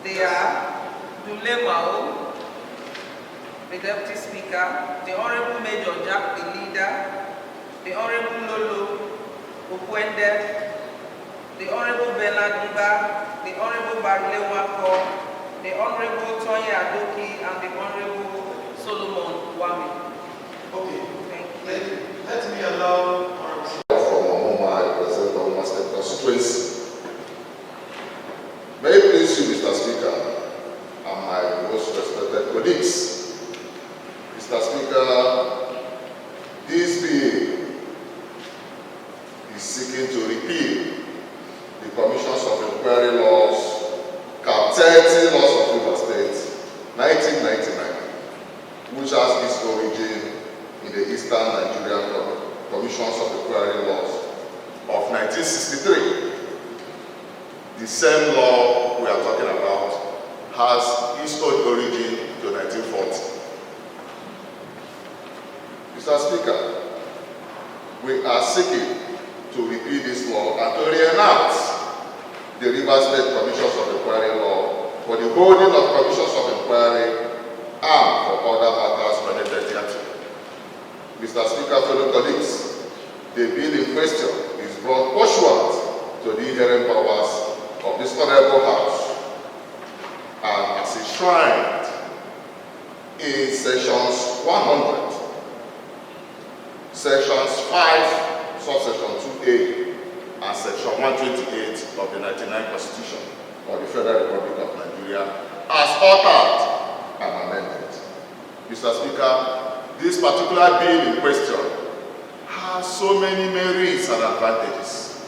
They are Amaewhule, the Deputy Speaker, the Honorable Major Jack, the Leader, the Honorable Lolo Okwende, the Honorable Bernard Uba, the Honorable Barile Wako, the Honorable Tony Adoki, and the Honorable Solomon Wami. Okay. Thank you. Let me allow from Omoma, I represent Omoma State Constituency. May it please you, Mr. Speaker, and my most respected colleagues. Mr. Speaker, this bill is seeking to repeal the Commissions of Inquiry laws, Cap 30 laws of River State, 1999, which has its origin in the Eastern Nigerian Commissions of Inquiry laws of 1963. The same law we are talking about has its own origin to 1940. Mr. Speaker, we are seeking to repeal this law and to re-enact the River State Commissions of Inquiry law for the holding of commissions of inquiry and for other matters related thereto. Mr. Speaker, fellow colleagues, the bill in question is brought pursuant to the inherent powers of this Honorable House and as enshrined in sections 100, sections 5, subsection 2A, and section 128 of the 99 Constitution of the Federal Republic of Nigeria as altered and amended. Mr. Speaker, this particular bill in question has so many merits and advantages.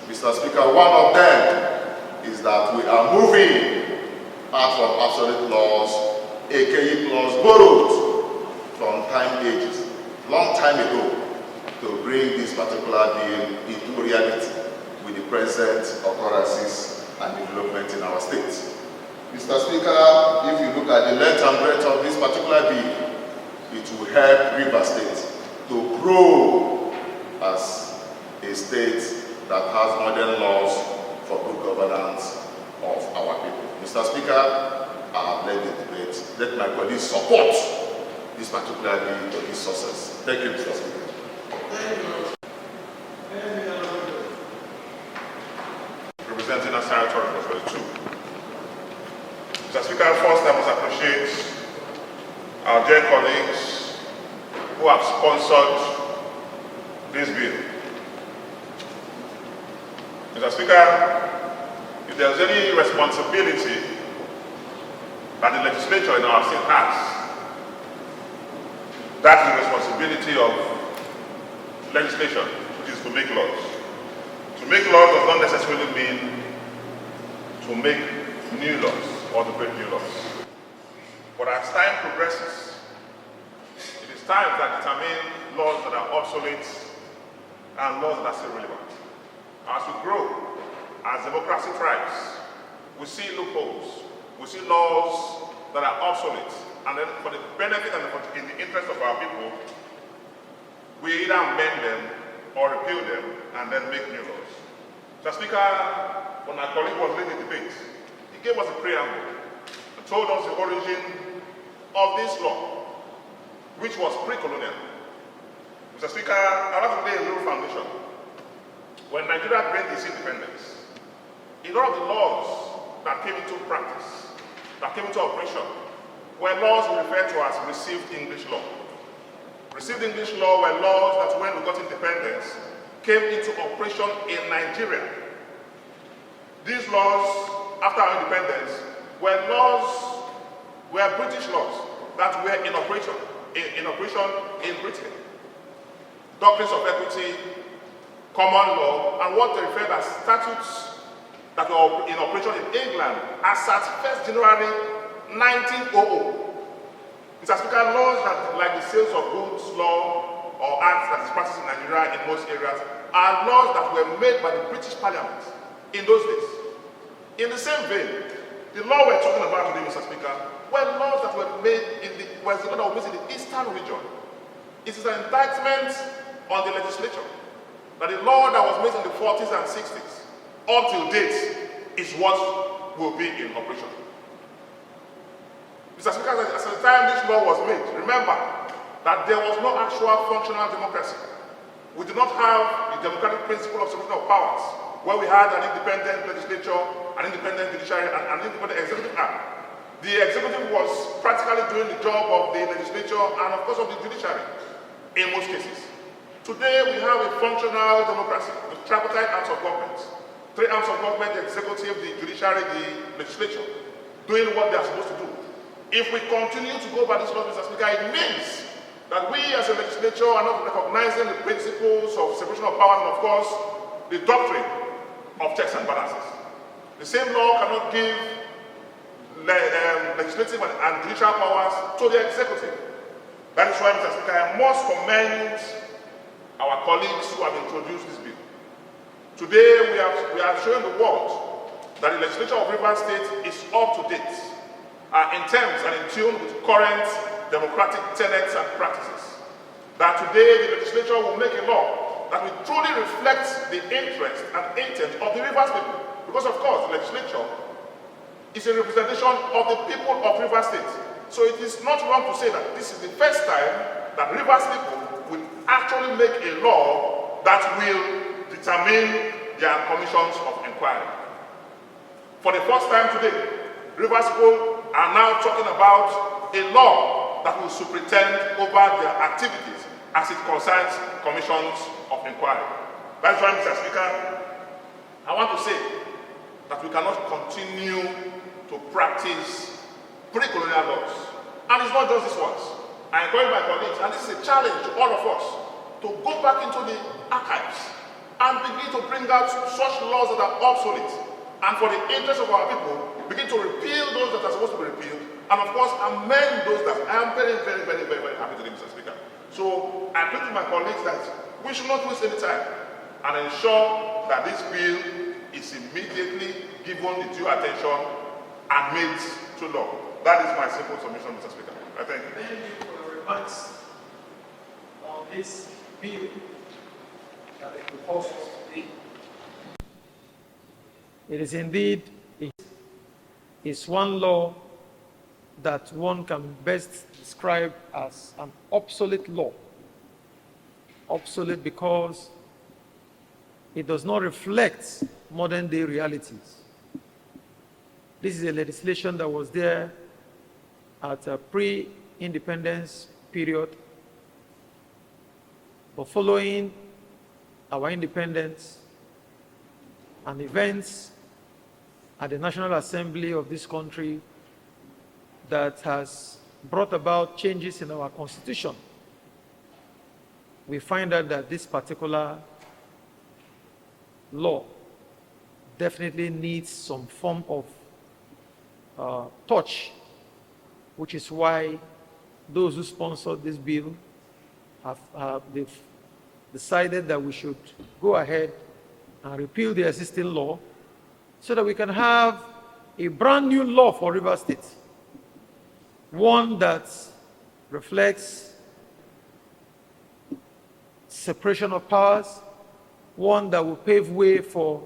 Mr. Speaker, one of them is that we are moving out from absolute laws, aka laws borrowed from time ages, long time ago, to bring this particular bill into reality with the present occurrences and development in our state. Mr. Speaker, if you look at the length and breadth of this particular bill, it will help River State to grow as a state that has modern laws for good governance of our people. Mr. Speaker, I have led the debate. Let my colleagues support this particular bill to its success. Thank you, Mr. Speaker. Representing our territory for the 2. Mr. Speaker, first I must appreciate our dear colleagues who have sponsored this bill. Mr. Speaker, if there's any responsibility that the legislature in our state has, that's the responsibility of legislation, which is to make laws. To make laws does not necessarily mean to make new laws or to break new laws. But as time progresses, it is time that determine laws that are obsolete and laws that are still relevant. As we grow, as democracy thrives, we see loopholes, we see laws that are obsolete, and then for the benefit and in the interest of our people, we either amend them or repeal them and then make new laws. Mr. Speaker, when our colleague was leading the debate, he gave us a preamble and told us the origin of this law, which was pre-colonial. Mr. Speaker, I'd like to lay a little foundation. When Nigeria gained its independence, a lot of the laws that came into practice, that came into operation, were laws we refer to as received English law. Received English law were laws that when we got independence, came into operation in Nigeria. These laws, after our independence, were British laws that were in operation in Britain. Doctrines of equity, common law, and what they referred as statutes that were in operation in England as at 1st January 1900. Mr. Speaker, laws that, like the sales of goods law or acts that is practiced in Nigeria in most areas, are laws that were made by the British Parliament in those days. In the same vein, the law we're talking about today, Mr. Speaker, were laws that were made in the eastern region. It is an indictment on the legislature that the law that was made in the 40s and 60s up till date is what will be in operation. Mr. Speaker, as the time this law was made, remember that there was no actual functional democracy. We did not have the democratic principle of separation of powers, where we had an independent legislature, an independent judiciary, and an independent executive arm. The executive was practically doing the job of the legislature and, of course, of the judiciary in most cases. Today, we have a functional democracy with tripartite arms of government. Three arms of government: the executive, the judiciary, the legislature, doing what they are supposed to do. If we continue to go by this law, Mr. Speaker, it means that we as a legislature are not recognizing the principles of separation of powers and, of course, the doctrine of checks and balances. The same law cannot give legislative and judicial powers to the executive. That is why, Mr. Speaker, I must commend our colleagues who have introduced this bill. Today, we are showing the world that the legislature of Rivers State is up to date in terms and in tune with current democratic tenets and practices. That today the legislature will make a law that will truly reflect the interest and intent of the Rivers people. Because of course the legislature is a representation of the people of Rivers State. So it is not wrong to say that this is the first time that Rivers people will actually make a law that will determine their commissions of inquiry. For the first time today, Rivers people are now talking about a law that will superintend over their activities as it concerns commissions of inquiry. That's why, Mr. Speaker, I want to say that we cannot continue to practice pre-colonial laws. And it's not just this once. I encourage my colleagues, and this is a challenge to all of us, to go back into the archives and begin to bring out such laws that are obsolete. And for the interest of our people, begin to repeal those that are supposed to be repealed, and of course amend those that I am very happy to do, Mr. Speaker. So I appeal to my colleagues that we should not waste any time and ensure that this bill is immediately given the due attention and made to law. That is my simple submission, Mr. Speaker. I thank you. Thank you for the remarks on this bill that they proposed today. It is indeed one law that one can best describe as an obsolete law. Obsolete because it does not reflect modern day realities. This is a legislation that was there at a pre-independence period, but following our independence and events at the National Assembly of this country that has brought about changes in our constitution, we find out that this particular law definitely needs some form of touch, which is why those who sponsored this bill they've decided that we should go ahead and repeal the existing law so that we can have a brand new law for Rivers State, one that reflects separation of powers, one that will pave way for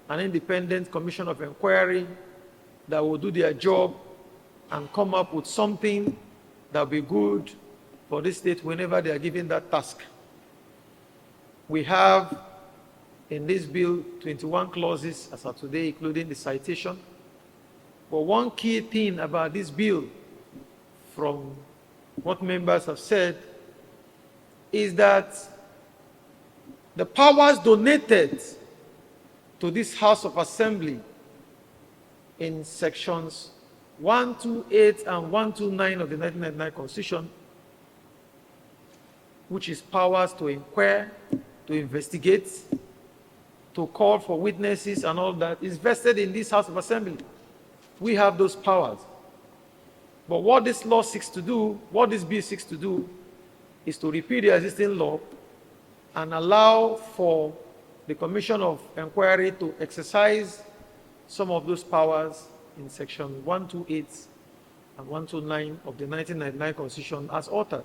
an independent commission of inquiry that will do their job and come up with something that will be good for this state whenever they are given that task. We have in this bill 21 clauses as of today, including the citation. But one key thing about this bill, from what members have said, is that the powers donated to this House of Assembly in sections 128 and 129 of the 1999 Constitution, which is powers to inquire, to investigate, to call for witnesses and all that, is vested in this House of Assembly. We have those powers. But what this law seeks to do, what this bill seeks to do, is to repeal the existing law and allow for the Commission of Inquiry to exercise some of those powers in section 128 and 129 of the 1999 Constitution as altered.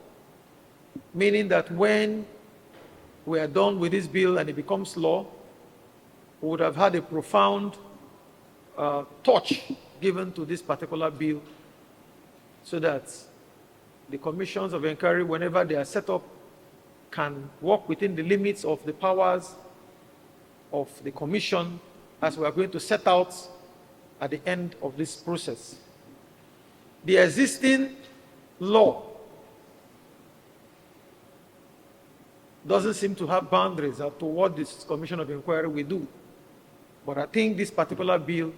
Meaning that when we are done with this bill and it becomes law, we would have had a profound touch given to this particular bill so that the commissions of inquiry, whenever they are set up, can work within the limits of the powers of the commission, as we are going to set out at the end of this process. The existing law doesn't seem to have boundaries as to what this commission of inquiry will do. But I think this particular bill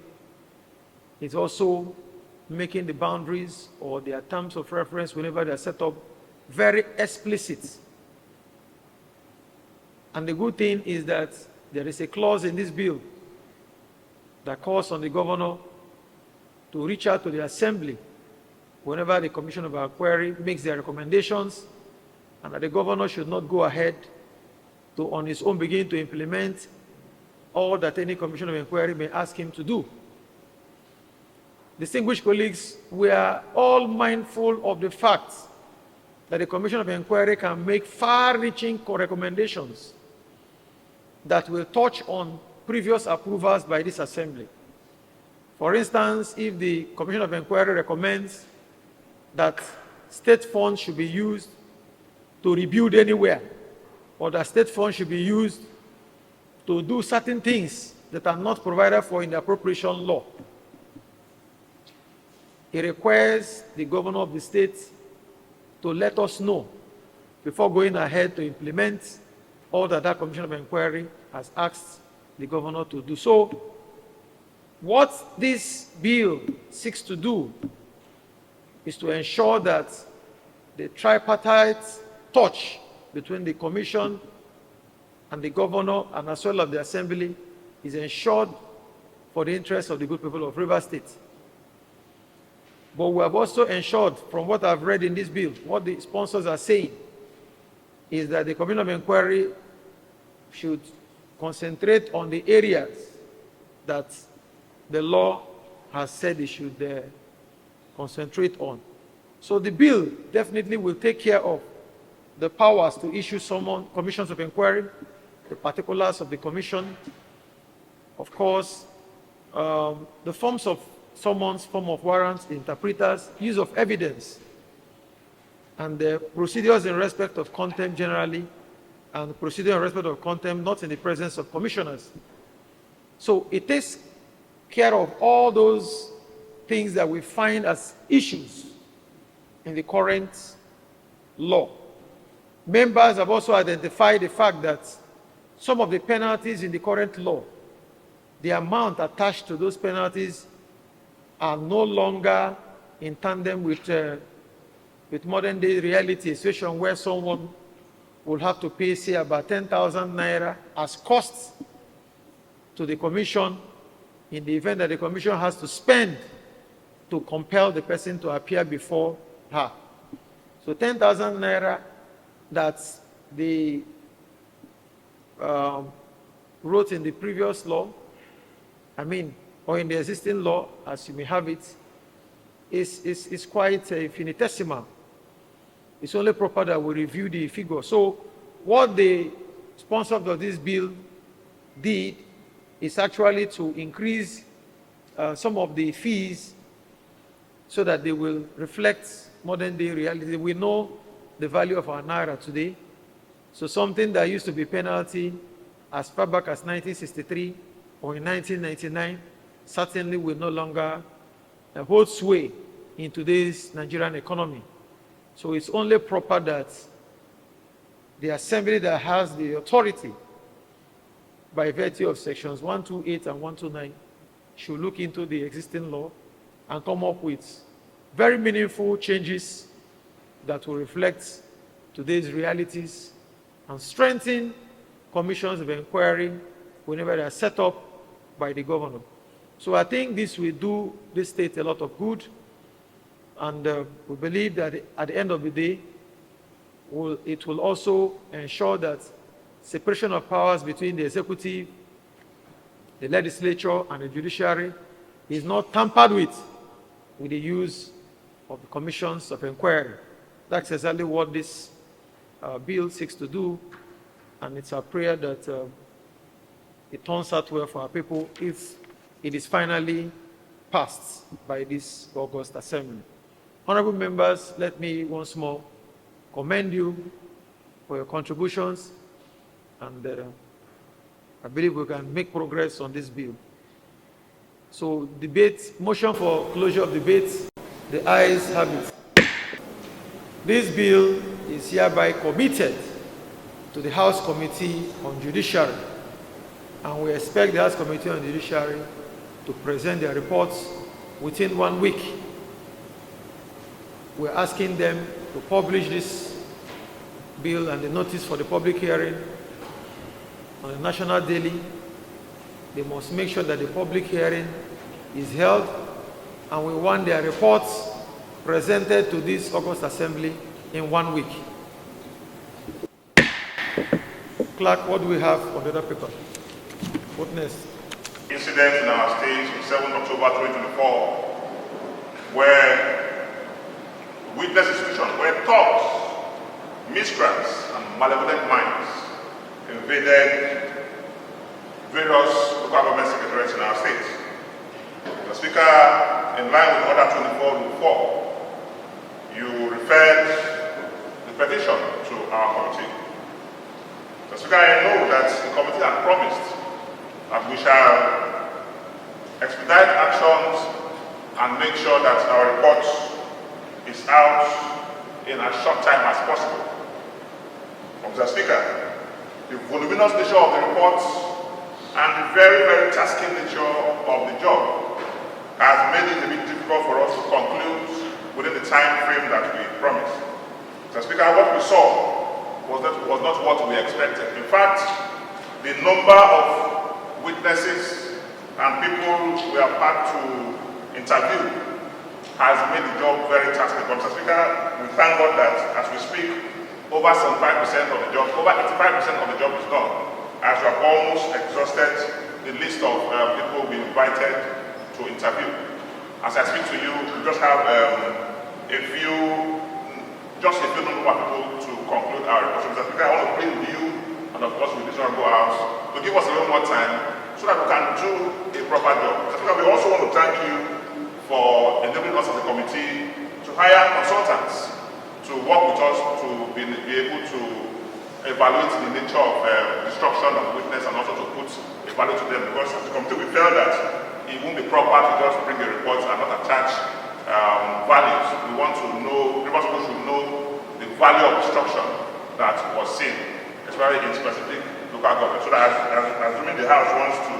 is also making the boundaries or their terms of reference whenever they are set up very explicit. And the good thing is that there is a clause in this bill that calls on the governor to reach out to the assembly whenever the commission of inquiry makes their recommendations, and that the governor should not go ahead to on his own begin to implement all that any commission of inquiry may ask him to do. Distinguished colleagues, we are all mindful of the fact that the commission of inquiry can make far-reaching recommendations that will touch on previous approvals by this assembly. For instance, if the commission of inquiry recommends that state funds should be used to rebuild anywhere, or that state funds should be used to do certain things that are not provided for in the appropriation law, it requires the governor of the state to let us know before going ahead to implement all that that commission of inquiry has asked the governor to do. So, what this bill seeks to do is to ensure that the tripartite touch between the commission and the governor and as well as the assembly is ensured for the interest of the good people of Rivers State. But we have also ensured, from what I've read in this bill, what the sponsors are saying is that the commission of inquiry should concentrate on the areas that the law has said it should concentrate on. So the bill definitely will take care of the powers to issue commissions of inquiry, the particulars of the commission, of course, the forms of summons, form of warrants, interpreters, use of evidence, and the procedures in respect of contempt generally, and the procedure in respect of contempt not in the presence of commissioners. So it takes care of all those things that we find as issues in the current law. Members have also identified the fact that some of the penalties in the current law, the amount attached to those penalties are no longer in tandem with modern day reality, a situation where someone will have to pay, say, about 10,000 naira as costs to the commission in the event that the commission has to spend to compel the person to appear before her. So 10,000 naira that the wrote in the previous law, or in the existing law, as you may have it, is quite infinitesimal. It's only proper that we review the figure. So what the sponsor of this bill did is actually to increase some of the fees so that they will reflect modern day reality. We know the value of our Naira today. So something that used to be penalty as far back as 1963 or in 1999 certainly will no longer hold sway in today's Nigerian economy. So it's only proper that the assembly that has the authority by virtue of sections 128 and 129 should look into the existing law and come up with very meaningful changes that will reflect today's realities and strengthen commissions of inquiry whenever they are set up by the governor. So I think this will do the state a lot of good, and we believe that at the end of the day, it will also ensure that separation of powers between the executive, the legislature, and the judiciary is not tampered with the use of the commissions of inquiry. That's exactly what this bill seeks to do, and it's our prayer that it turns out well for our people if it is finally passed by this August Assembly. Honorable members, let me once more commend you for your contributions, and I believe we can make progress on this bill. So debate, motion for closure of debate, the ayes have it. This bill is hereby committed to the House Committee on Judiciary, and we expect the House Committee on Judiciary to present their reports within 1 week. We're asking them to publish this bill and the notice for the public hearing on a national daily. They must make sure that the public hearing is held, and we want their reports presented to this August Assembly in 1 week. Clerk, what do we have on the other paper? What next? Incident in our state on 7 October 2024, where witness institutions, where thugs, miscreants, and malevolent minds invaded various local government secretariats in our state. The Speaker, in line with Order 24-4, you referred the petition to our committee. The Speaker, I know that the committee had promised that we shall expedite actions and make sure that our report is out in as short time as possible. Mr. Speaker, the voluminous nature of the report and the very, very tasking nature of the job has made it a bit difficult for us to conclude within the time frame that we promised. Mr. Speaker, what we saw was not what we expected. In fact, the number of witnesses and people we have had to interview has made the job very tasking. But Mr. Speaker, we thank God that as we speak, over 75% of the job, over 85% of the job is done, as we have almost exhausted the list of people we invited to interview. As I speak to you, we just have a few number of people to conclude our report. So Mr. Speaker, I want to plead with you, and of course with this honorable house, to give us a little more time so that we can do a proper job. Mr. Speaker, we also want to thank you for enabling us as a committee to hire consultants to work with us to be able to evaluate the nature of destruction of witness and also to put a value to them, because as a committee we felt that it won't be proper to just bring a report and not attach values. We want to know, people should know the value of destruction that was seen, especially in specific local government, so that assuming the House wants to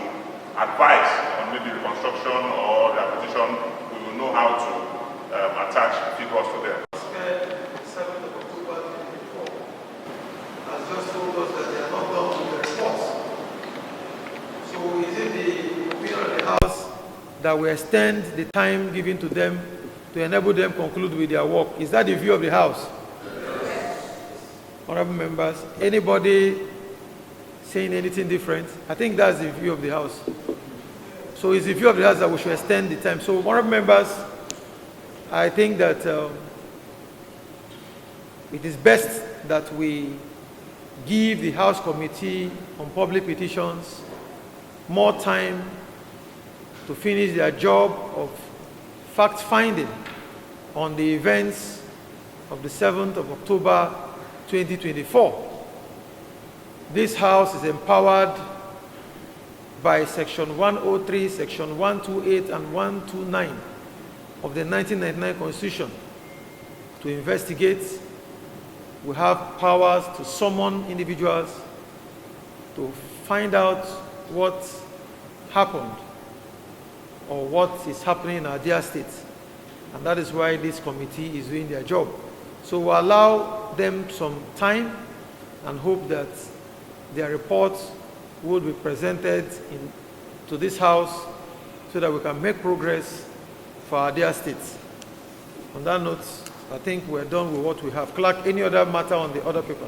advise on maybe reconstruction or the acquisition, we will know how to attach figures to them. 7th of October 2024 has just told us that they are not done with the reports. So is it the opinion of the House that we extend the time given to them to enable them conclude with their work? Is that the view of the House? Yes. Honorable members, anybody saying anything different? I think that's the view of the House. So it's the view of the House that we should extend the time. So honorable members, I think that it is best that we give the House Committee on Public Petitions more time to finish their job of fact-finding on the events of the 7th of October 2024. This House is empowered by Section 103, Section 128, and 129 of the 1999 Constitution to investigate. We have powers to summon individuals to find out what happened or what is happening in our dear states. And that is why this committee is doing their job. So we'll allow them some time and hope that their reports will be presented to this House so that we can make progress for our dear states. On that note, I think we're done with what we have. Clerk, any other matter on the other paper?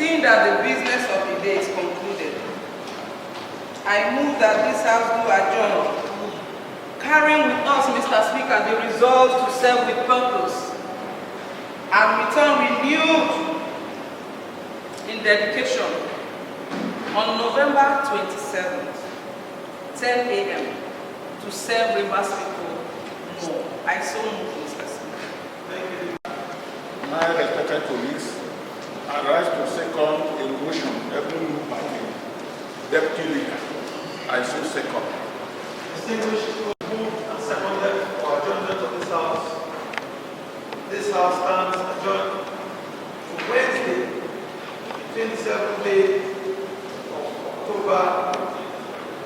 Seeing that the business of the day is concluded, I move that this House do adjourn, carrying with us, Mr. Speaker, the resolve to serve with purpose and return renewed in dedication on November 27th, 10 a.m. to serve Rivers people more. I so move, Mr. Speaker. Thank you. My respected colleagues, I rise to second a motion every moved by the Deputy Leader. I so second. Distinguished moved and seconded for adjournment of this House. This House stands adjourned to Wednesday, 27th day of October,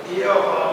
the year of our